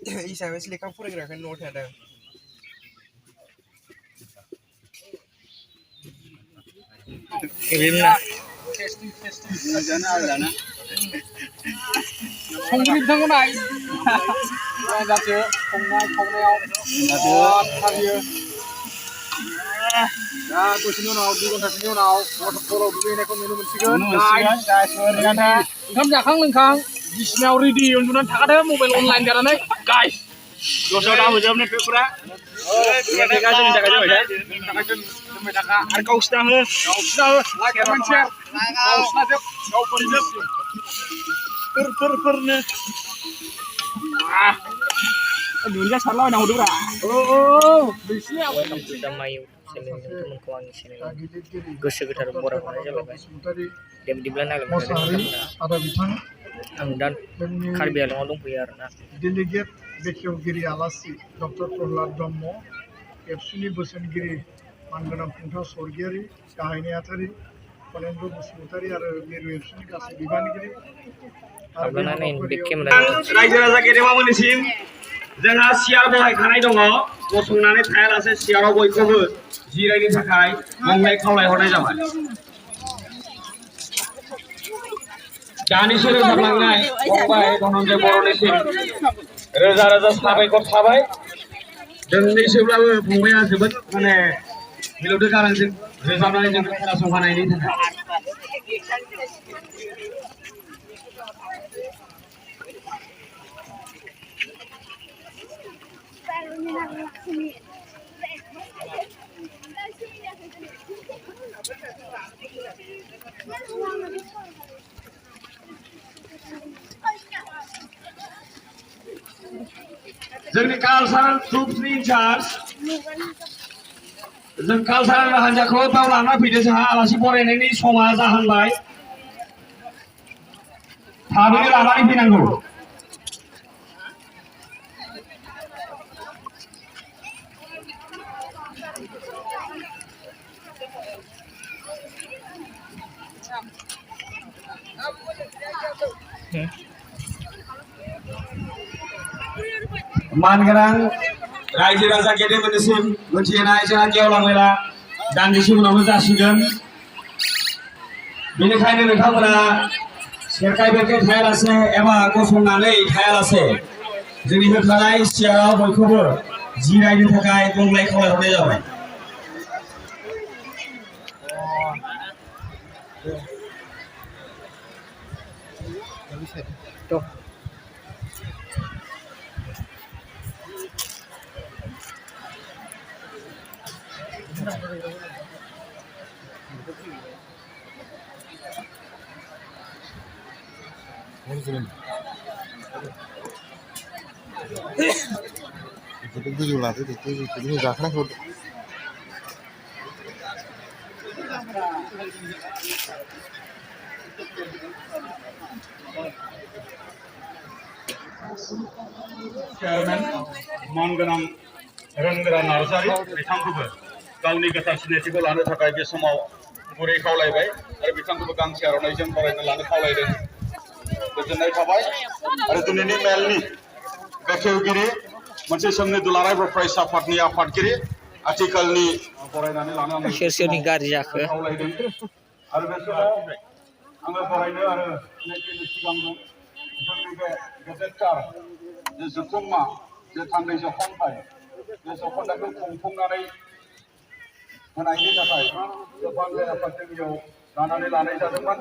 हिसाबै लेखा फरायग्राखौ न'आव थादों संगिरि बिथांमोना जाहाथे संनाय खावनायाव फालियो दा दसेनि उनाव 2 घन्टासोनि उनाव वाटारफलाव दुगैनायखौ नुनो मोनसिगोन ओंखाम जाखां लोंखां बिसिनायाव रेडि उन्दुनानै थाखादो मबाइल अनलाइन जानानै गाइस दसेयाव दा होजोबनाय पेपारा जोंनि थाखाय आरो गावसिना हो मानसिया गावसिनाजोब गावफोरजोब फोरनो दुन्दिया सारलाबायना हरदोब्रा बिसिनि माइ नोंथांमोनखौ आंनि चेनेलाव गोसो गोथार बरायहरनाय जाबाय दे बिदिब्ला नायलांबाय आं दा कार्बि आंलंआव दंफैयो आरोना डेलिगेट बेखेवगिरि आलासि डक्टर प्रह्लाद ब्रह्म एबसुनि बोसोनगिरि मानगोनां खुंथा सरगियारि गाहाय नेहाथारि कलेन्द्र बसुमतारी आरो मिरु एबसुनि गासै बिबानगिरि रायजो राजा गेदेमामोननिसिम जोंहा सियार बहायखानाय दङ गसंनानै थायालासे सियाराव बयखौबो जिरायनो थाखाय मंलाय खावलायहरनाय जाबाय दानिसो रोजाबलांनाय फंबाय धनन्जय बर'निसिम रोजा रोजा साबायखर थाबाय दोंनैसोब्लाबो फंबाया जोबोद माने मिलौदो गारांजों रोजाबनानै जोंखौ खोनासंहोनायनि थाखाय जोंनि कालचारेल ट्रुप्सनि इनचार्ज जों कालचारेल हान्जाखौ बेयाव लाना फैदो जोंहा आलासि बरायनायनि समा जाहांबाय थाबैनो लानानै फैनांगौ मानगोनां रायजो राजा गेदेरफोरनिसिम मोनथिहोनाय जोंहा गेवलां मेला दान्दिसे उनावनो जासिगोन बेनिखायनो नोंथांमोना सेरखाय बेरखाय थायालासे एबा गसंनानै थायालासे जोंनि होखानाय सियाराव बयखौबो जिरायनो थाखाय मंलाय खावलायहरनाय जाबाय भिडिअ लादो बेखौ जाखाना हरदो चेयारमेन मानगोनां रोंगोरा नार्जारि बिथांखौबो गावनि गोथार सिनायथिखौ लानो थाखाय बे समाव गुरै खावलायबाय आरो बिथांखौबो गांसे आर'नाइजों बरायनो लानो खावलायदों गोजोननाय थाबाय आरो दिनैनि मेलनि बेखेवगिरि मोनसे समनि दुलाराय बर' फरायसा आफादनि आफादगिरि आथिखालनि बरायनानै लानो सोरनि गारि जाखो खावलायदों आरो बे समाव आङो बरायनो आरो सिनायथिनो सिगां दं जोंनि बे गेजेरथार जे जथुम्मा जे थान्दै जखनथाय बे जखनथायखौ खुंफुंनानै होनायनि थाखाय गोबां आफाद जोंनियाव लानानै लानाय जादोंमोन